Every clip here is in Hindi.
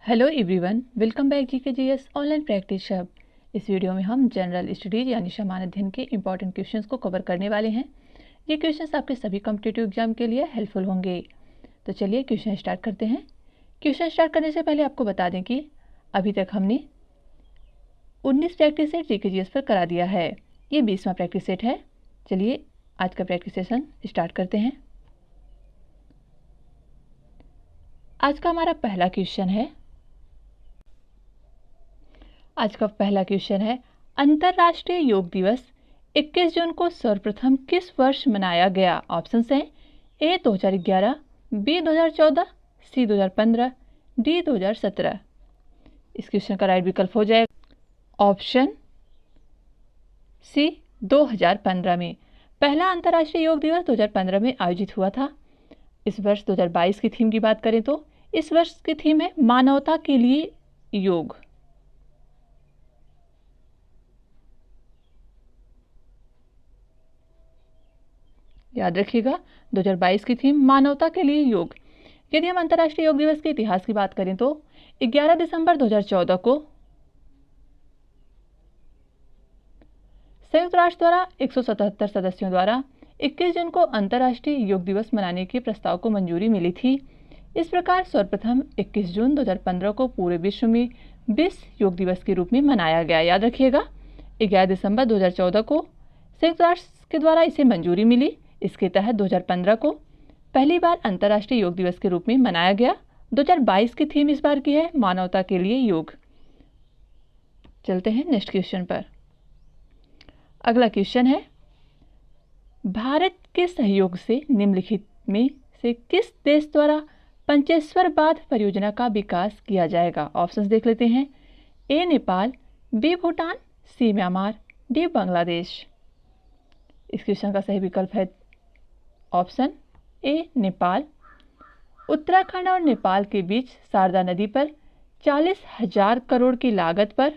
Hello everyone, welcome back GKGS online practice hub. इस वीडियो में हम जनरल स्टडीज यानी सामान्य अध्ययन के इंपॉर्टेंट क्वेश्चंस को कवर करने वाले हैं। ये क्वेश्चंस आपके सभी कॉम्पिटिटिव एग्जाम के लिए हेल्पफुल होंगे। तो चलिए क्वेश्चन स्टार्ट करते हैं। क्वेश्चन स्टार्ट करने से पहले आपको बता दें कि अभी तक हमने 19 प्रैक्टिस सेट जीकेजीएस पर करा दिया है। ये 20वां प्रैक्टिस सेट है। चलिए आज का प्रैक्टिस सेशन स्टार्ट करते हैं। आज का हमारा पहला क्वेश्चन है। आज का पहला क्वेश्चन है, अंतर्राष्ट्रीय योग दिवस 21 जून को सर्वप्रथम किस वर्ष मनाया गया? ऑप्शंस हैं ए 2011, बी 2014, सी 2015, डी 2017। इस क्वेश्चन का राइट विकल्प हो जाएगा ऑप्शन सी 2015 में। पहला अंतर्राष्ट्रीय योग दिवस 2015 में आयोजित हुआ था। इस वर्ष 2022 की थीम की बात करें तो इस वर्ष की थीम है मानवता के लिए योग। याद रखिएगा 2022 की थीम मानवता के लिए योग। यदि हम अंतर्राष्ट्रीय योग दिवस के इतिहास की बात करें तो 11 दिसंबर 2014 को संयुक्त राष्ट्र द्वारा 177 सदस्यों द्वारा 21 जून को अंतर्राष्ट्रीय योग दिवस मनाने के प्रस्ताव को मंजूरी मिली थी। इस प्रकार सर्वप्रथम 21 जून 2015 को पूरे विश्व में विश्व योग दिवस के रूप में मनाया गया। याद रखिएगा 11 दिसंबर 2014 को संयुक्त राष्ट्र के द्वारा इसे मंजूरी मिली। इसके तहत 2015 को पहली बार अंतर्राष्ट्रीय योग दिवस के रूप में मनाया गया। 2022 की थीम इस बार की है मानवता के लिए योग। चलते हैं नेक्स्ट क्वेश्चन पर। अगला क्वेश्चन है, भारत के सहयोग से निम्नलिखित में से किस देश द्वारा पंचेश्वर बांध परियोजना का विकास किया जाएगा? ऑप्शंस देख लेते हैं। ए नेपाल, बी भूटान, सी म्यांमार, डी बांग्लादेश। इस क्वेश्चन का सही विकल्प है ऑप्शन ए नेपाल। उत्तराखंड और नेपाल के बीच शारदा नदी पर 40,000 करोड़ की लागत पर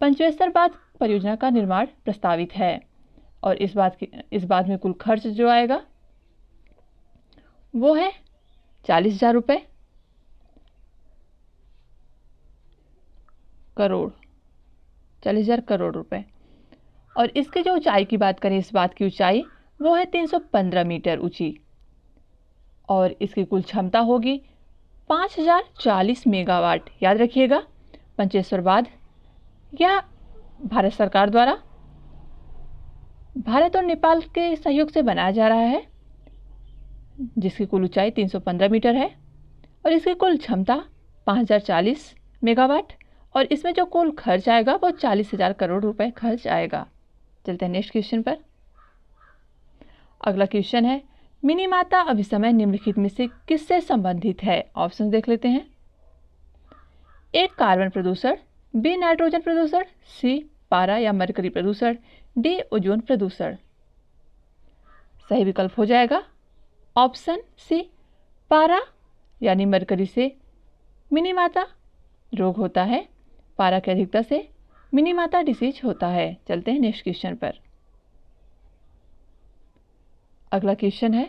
पंचेश्वर बांध परियोजना का निर्माण प्रस्तावित है और इस बात में कुल खर्च जो आएगा वो है 40,000 रुपये करोड़ 40,000 करोड़ रुपए। और इसके जो ऊंचाई की बात करें, इस बात की ऊंचाई वो है 315 मीटर ऊंची और इसकी कुल क्षमता होगी 5,040 मेगावाट। याद रखिएगा पंचेश्वर बांध यह भारत सरकार द्वारा भारत और नेपाल के सहयोग से बनाया जा रहा है, जिसकी कुल ऊंचाई 315 मीटर है और इसकी कुल क्षमता 5,040 मेगावाट और इसमें जो कुल खर्च आएगा वो 40,000 करोड़ रुपए खर्च आएगा। चलते हैं नेक्स्ट क्वेश्चन पर। अगला क्वेश्चन है, मिनीमाता अभिसमय निम्नलिखित में से किससे संबंधित है? ऑप्शन देख लेते हैं। ए कार्बन प्रदूषण, बी नाइट्रोजन प्रदूषण, सी पारा या मरकरी प्रदूषण, डी ओजोन प्रदूषण। सही विकल्प हो जाएगा ऑप्शन सी पारा यानी मरकरी से मिनीमाता रोग होता है। पारा की अधिकता से मिनीमाता डिसीज होता है। चलते हैं नेक्स्ट क्वेश्चन पर। अगला क्वेश्चन है,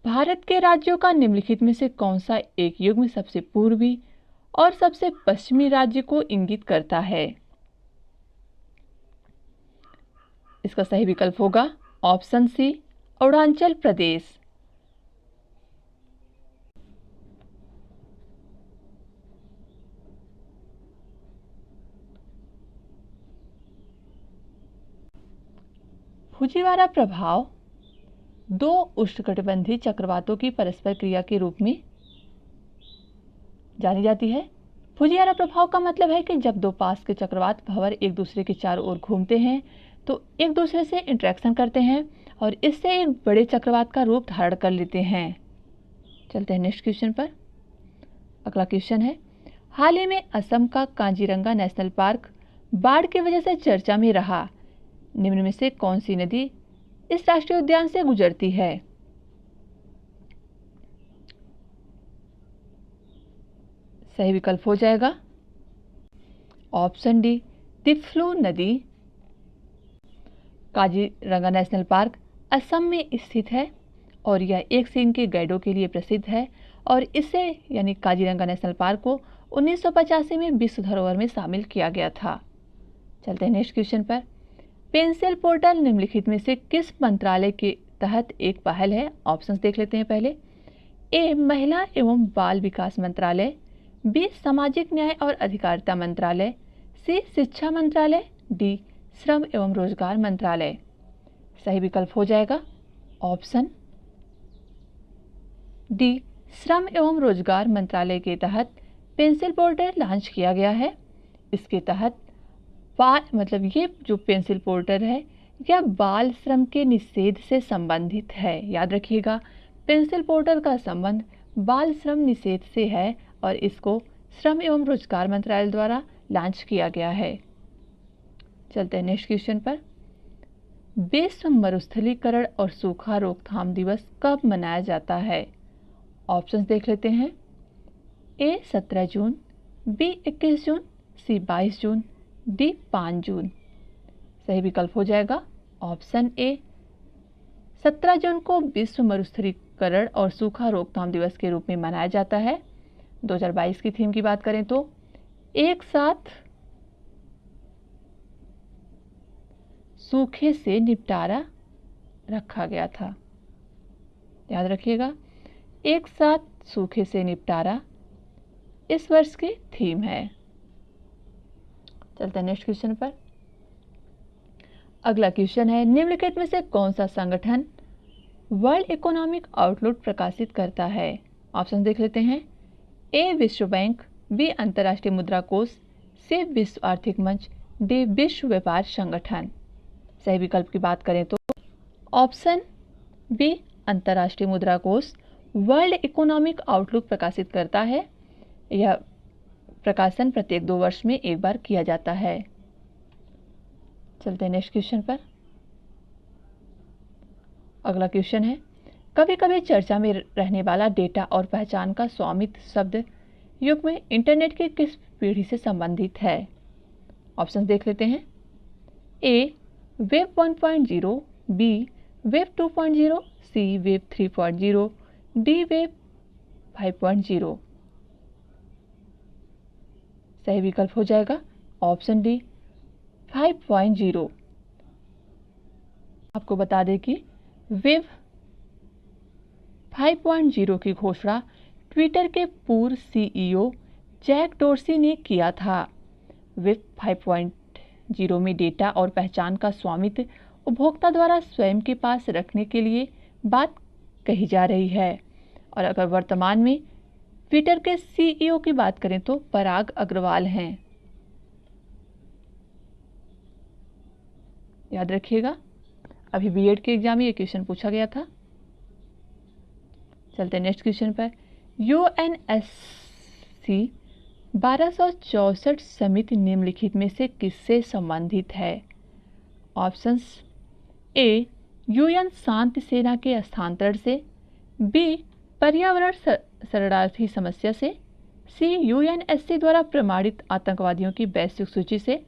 भारत के राज्यों का निम्नलिखित में से कौन सा एक युग्म सबसे पूर्वी और सबसे पश्चिमी राज्य को इंगित करता है? इसका सही विकल्प होगा option C Arunachal Pradesh. Fujiwara प्रभाव दो उष्णकटिबंधीय चक्रवातों की परस्पर क्रिया के रूप में जानी जाती है। फुजीवारा प्रभाव का मतलब है कि जब दो पास के चक्रवात भंवर एक दूसरे के चारों ओर घूमते हैं तो एक दूसरे से इंटरेक्शन करते हैं और इससे एक बड़े चक्रवात का रूप धारण कर लेते हैं। चलते हैं नेक्स्ट क्वेश्चन पर। अगला क्वेश्चन है, हाल ही में असम का काजीरंगा नेशनल पार्क बाढ़ की वजह से चर्चा में रहा। निम्न में से कौन सी नदी इस राष्ट्रीय उद्यान से गुजरती है? सही विकल्प हो जाएगा ऑप्शन डी दिफ्लू नदी। काजीरंगा नेशनल पार्क असम में स्थित है और यह एक सींग के गैंडों के लिए प्रसिद्ध है और इसे यानी काजीरंगा नेशनल पार्क को 1985 में विश्व धरोहर में शामिल किया गया था। चलते हैं नेक्स्ट क्वेश्चन पर। पेंसिल पोर्टल निम्नलिखित में से किस मंत्रालय के तहत एक पहल है? ऑप्शंस देख लेते हैं पहले। ए महिला एवं बाल विकास मंत्रालय, बी सामाजिक न्याय और अधिकारिता मंत्रालय, सी शिक्षा मंत्रालय, डी श्रम एवं रोजगार मंत्रालय। सही विकल्प हो जाएगा ऑप्शन डी, श्रम एवं रोजगार मंत्रालय के तहत पेंसिल पोर्टल लॉन्च किया गया है। इसके तहत ये जो पेंसिल पोर्टल है यह बाल श्रम के निषेध से संबंधित है। याद रखिएगा, पेंसिल पोर्टल का संबंध बाल श्रम निषेध से है और इसको श्रम एवं रोजगार मंत्रालय द्वारा लॉन्च किया गया है। चलते हैं नेक्स्ट क्वेश्चन पर। विश्व मरुस्थलीकरण और सूखा रोकथाम दिवस कब मनाया जाता है? ऑप्शंस देख लेते हैं। ए 17 जून, बी 21 जून, सी 22 जून, डी 5 जून। सही विकल्प हो जाएगा ऑप्शन ए, 17 जून को विश्व मरुस्थलीकरण और सूखा रोकथाम दिवस के रूप में मनाया जाता है। 2022 की थीम की बात करें तो एक साथ सूखे से निपटारा रखा गया था। याद रखिएगा, एक साथ सूखे से निपटारा इस वर्ष की थीम है। चलते हैं नेक्स्ट क्वेश्चन पर। अगला क्वेश्चन है, निम्नलिखित में से कौन सा संगठन वर्ल्ड इकोनॉमिक आउटलुक प्रकाशित करता है? ऑप्शन देख लेते हैं। ए विश्व बैंक, बी अंतर्राष्ट्रीय मुद्रा कोष, सी विश्व आर्थिक मंच, डी विश्व व्यापार संगठन। सही विकल्प की बात करें तो ऑप्शन बी अंतर्राष्ट्रीय मुद्रा कोष वर्ल्ड इकोनॉमिक आउटलुक प्रकाशित करता है। यह प्रकाशन प्रत्येक 2 वर्ष में एक बार किया जाता है। चलते हैं नेक्स्ट क्वेश्चन पर। अगला क्वेश्चन है, कभी कभी चर्चा में रहने वाला डेटा और पहचान का स्वामित्व शब्द युग में इंटरनेट की किस पीढ़ी से संबंधित है? ऑप्शन देख लेते हैं। ए वेब 1.0, बी वेब 2.0, सी वेब 3.0, डी वेब 5.0। सही विकल्प हो जाएगा ऑप्शन डी 5.0। आपको बता दें कि वेब 5.0 की घोषणा ट्विटर के पूर्व सीईओ जैक डोर्सी ने किया था। वेब 5.0 में डेटा और पहचान का स्वामित्व उपभोक्ता द्वारा स्वयं के पास रखने के लिए बात कही जा रही है। और अगर वर्तमान में ट्विटर के सीईओ की बात करें तो पराग अग्रवाल हैं। याद रखिएगा, अभी बीएड के एग्जाम में ये क्वेश्चन पूछा गया था। चलते हैं नेक्स्ट क्वेश्चन पर। यूएनएससी 1264 समिति निम्नलिखित में से किससे संबंधित है? ऑप्शंस ए यूएन शांति सेना के हस्तांतरण से, बी पर्यावरण शरणार्थी समस्या से, सी यूएनएससी द्वारा प्रमाणित आतंकवादियों की वैश्विक सूची से,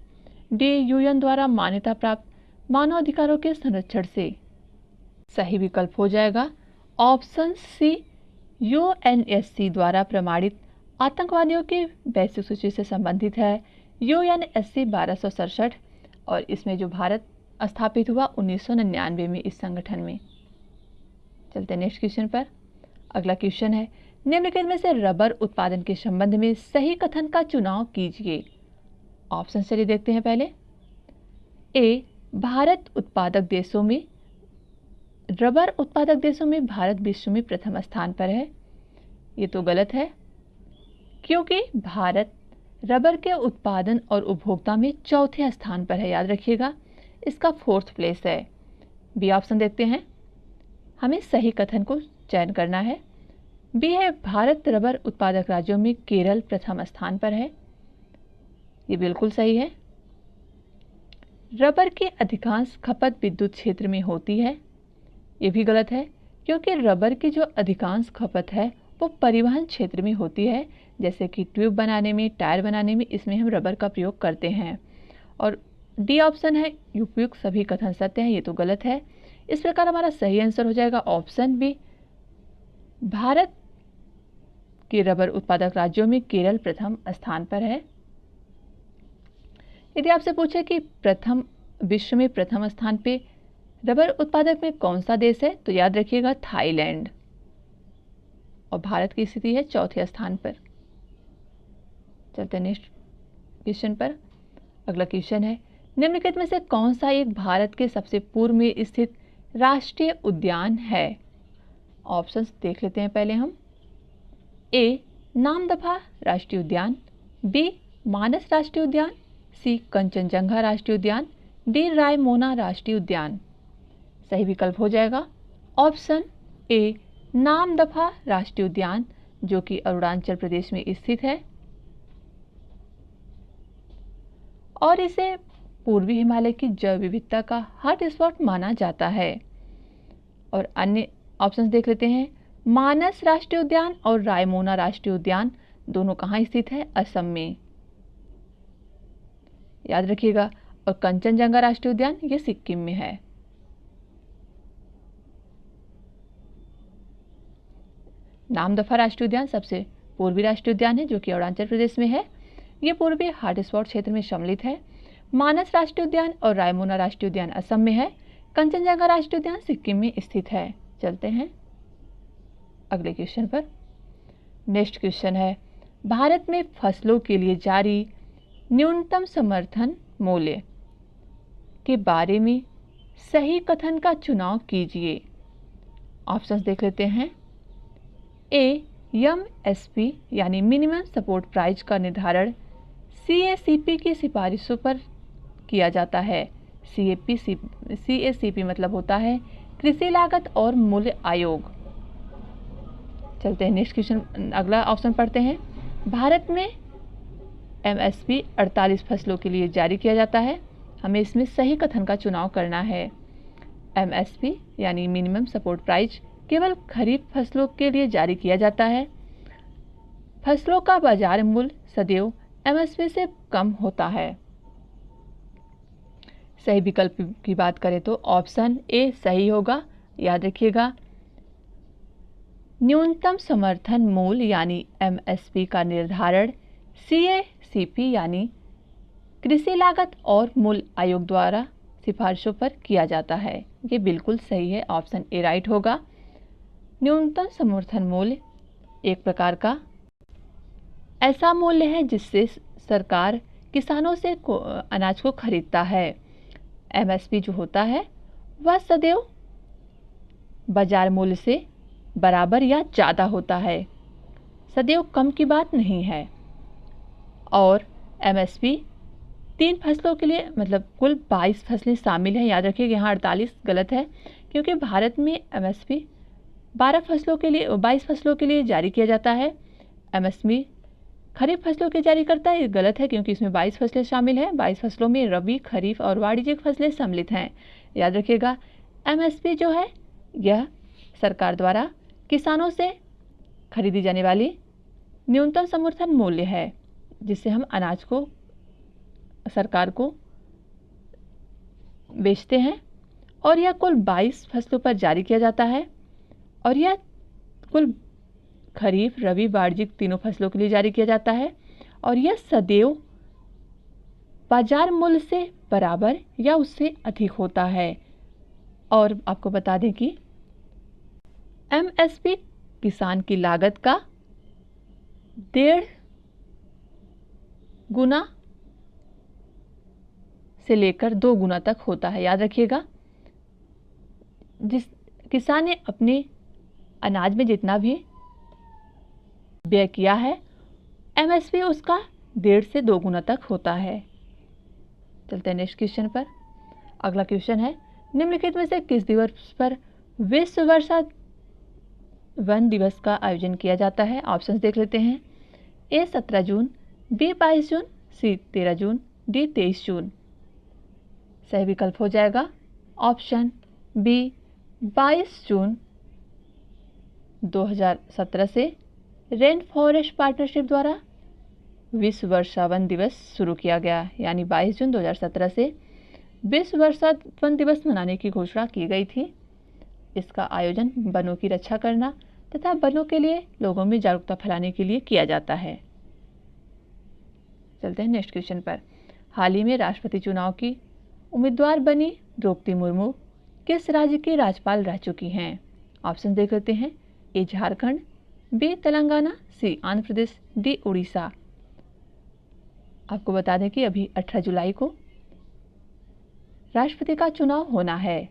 डी यूएन द्वारा मान्यता प्राप्त मानवाधिकारों के संरक्षण से। सही विकल्प हो जाएगा ऑप्शन सी, यूएनएससी द्वारा प्रमाणित आतंकवादियों की वैश्विक सूची से संबंधित है यूएनएससी 1267 और इसमें जो भारत स्थापित हुआ 1999 में इस संगठन में। चलते हैं नेक्स्ट क्वेश्चन पर। अगला क्वेश्चन है, निम्नलिखित में से रबर उत्पादन के संबंध में सही कथन का चुनाव कीजिए। ऑप्शन चलिए देखते हैं पहले। ए भारत उत्पादक देशों में रबर उत्पादक देशों में भारत विश्व में प्रथम स्थान पर है। ये तो गलत है, क्योंकि भारत रबर के उत्पादन और उपभोक्ता में चौथे स्थान पर है। याद रखिएगा, इसका 4th प्लेस है। बी ऑप्शन देखते हैं, हमें सही कथन को चयन करना है। बी है भारत रबर उत्पादक राज्यों में केरल प्रथम स्थान पर है। ये बिल्कुल सही है। रबर की अधिकांश खपत विद्युत क्षेत्र में होती है। ये भी गलत है, क्योंकि रबर की जो अधिकांश खपत है वो परिवहन क्षेत्र में होती है, जैसे कि ट्यूब बनाने में, टायर बनाने में, इसमें हम रबर का प्रयोग करते हैं। और डी ऑप्शन है उपयुक्त सभी कथन सत्य हैं। ये तो गलत है, इस प्रकार हमारा सही आंसर हो जाएगा ऑप्शन बी। भारत के रबर उत्पादक राज्यों में केरल प्रथम स्थान पर है। यदि आपसे पूछे कि विश्व में प्रथम स्थान पे रबर उत्पादक में कौन सा देश है, तो याद रखिएगा थाईलैंड, और भारत की स्थिति है चौथे स्थान पर। चलते हैं नेक्स्ट क्वेश्चन पर। अगला क्वेश्चन है, निम्नलिखित में से कौन सा एक भारत के सबसे पूर्व में स्थित राष्ट्रीय उद्यान है? ऑप्शंस देख लेते हैं पहले हम। ए नामदफा राष्ट्रीय उद्यान, बी मानस राष्ट्रीय उद्यान, सी कंचनजंगा राष्ट्रीय उद्यान, डी रायमोना राष्ट्रीय उद्यान। सही विकल्प हो जाएगा ऑप्शन ए नामदफा राष्ट्रीय उद्यान, जो कि अरुणाचल प्रदेश में स्थित है और इसे पूर्वी हिमालय की जैव विविधता का हॉटस्पॉट माना जाता है। और अन्य ऑप्शंस देख लेते हैं। मानस राष्ट्रीय उद्यान और रायमोना राष्ट्रीय उद्यान दोनों कहाँ स्थित है? असम में, याद रखिएगा। और कंचनजंगा राष्ट्रीय उद्यान ये सिक्किम में है। नामदफा राष्ट्रीय उद्यान सबसे पूर्वी राष्ट्रीय उद्यान है, जो कि अरुणाचल प्रदेश में है। ये पूर्वी हॉटस्पॉट क्षेत्र में सम्मिलित है। मानस राष्ट्रीय उद्यान और रायमोना राष्ट्रीय उद्यान असम में है। कंचनजंगा राष्ट्रीय उद्यान सिक्किम में स्थित है। चलते हैं अगले क्वेश्चन पर। नेक्स्ट क्वेश्चन है, भारत में फसलों के लिए जारी न्यूनतम समर्थन मूल्य के बारे में सही कथन का चुनाव कीजिए। ऑप्शंस देख लेते हैं। ए एमएसपी यानी मिनिमम सपोर्ट प्राइस का निर्धारण सीएसीपी की सिफारिशों पर किया जाता है। सीएसीपी मतलब होता है कृषि लागत और मूल्य आयोग। चलते हैं नेक्स्ट क्वेश्चन, अगला ऑप्शन पढ़ते हैं। भारत में एमएसपी 48 फसलों के लिए जारी किया जाता है। हमें इसमें सही कथन का चुनाव करना है। एमएसपी यानी मिनिमम सपोर्ट प्राइस केवल खरीफ फसलों के लिए जारी किया जाता है। फसलों का बाजार मूल्य सदैव एमएसपी से कम होता है। सही विकल्प की बात करें तो ऑप्शन ए सही होगा। याद रखिएगा, न्यूनतम समर्थन मूल्य यानी एमएसपी का निर्धारण सीएसीपी यानी कृषि लागत और मूल्य आयोग द्वारा सिफारिशों पर किया जाता है। ये बिल्कुल सही है, ऑप्शन ए राइट होगा। न्यूनतम समर्थन मूल्य एक प्रकार का ऐसा मूल्य है जिससे सरकार किसानों से अनाज को खरीदता है। एमएसपी जो होता है वह सदैव बाजार मूल्य से बराबर या ज़्यादा होता है, सदैव कम की बात नहीं है। और एमएसपी 3 फसलों के लिए मतलब कुल 22 फसलें शामिल हैं। याद रखिए यहाँ 48 गलत है, क्योंकि भारत में एमएसपी 22 फसलों के लिए जारी किया जाता है। एमएसपी खरीफ फसलों के जारी करता है, ये गलत है क्योंकि इसमें 22 फसलें शामिल हैं। 22 फसलों में रबी, खरीफ और वाणिज्यिक फसलें सम्मिलित हैं। याद रखिएगा, एमएसपी जो है यह सरकार द्वारा किसानों से खरीदी जाने वाली न्यूनतम समर्थन मूल्य है, जिससे हम अनाज को सरकार को बेचते हैं। और यह कुल 22 फसलों पर जारी किया जाता है और यह कुल खरीफ, रबी, वाणिज्यिक तीनों फसलों के लिए जारी किया जाता है। और यह सदैव बाजार मूल्य से बराबर या उससे अधिक होता है। और आपको बता दें कि एमएसपी किसान की लागत का 1.5 गुना से लेकर 2 गुना तक होता है। याद रखिएगा, जिस किसान ने अपने अनाज में जितना भी व्यय किया है, एमएसपी उसका 1.5 से 2 गुना तक होता है। चलते हैं नेक्स्ट क्वेश्चन पर। अगला क्वेश्चन है, निम्नलिखित में से किस दिवस पर विश्व वर्षा वन दिवस का आयोजन किया जाता है? ऑप्शंस देख लेते हैं। ए 17 जून, बी 22 जून, सी 13 जून, डी 23 जून। सही विकल्प हो जाएगा ऑप्शन बी 22 जून 2017 से रेन फॉरेस्ट पार्टनरशिप द्वारा विश्व वर्षा वन दिवस शुरू किया गया। यानी 22 जून 2017 से विश्व वर्षा वन दिवस मनाने की घोषणा की गई थी। इसका आयोजन वनों की रक्षा करना तथा वनों के लिए लोगों में जागरूकता फैलाने के लिए किया जाता है। चलते हैं नेक्स्ट क्वेश्चन पर। हाल ही में राष्ट्रपति चुनाव की उम्मीदवार बनी द्रौपदी मुर्मू किस राज्य की राज्यपाल रह चुकी हैं? ऑप्शन देख लेते हैं। ए झारखंड, बी तेलंगाना, सी आंध्र प्रदेश, डी उड़ीसा। आपको बता दें कि अभी 18 जुलाई को राष्ट्रपति का चुनाव होना है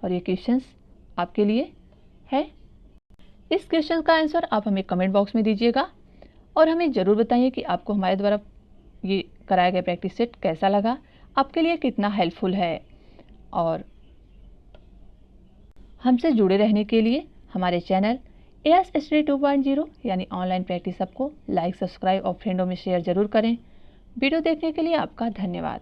और ये क्वेश्चंस आपके लिए है। इस क्वेश्चन का आंसर आप हमें कमेंट बॉक्स में दीजिएगा और हमें ज़रूर बताइए कि आपको हमारे द्वारा ये कराया गया प्रैक्टिस सेट कैसा लगा, आपके लिए कितना हेल्पफुल है। और हमसे जुड़े रहने के लिए हमारे चैनल AS Study 2.0 यानी ऑनलाइन प्रैक्टिस सबको लाइक, सब्सक्राइब और फ्रेंडों में शेयर ज़रूर करें। वीडियो देखने के लिए आपका धन्यवाद।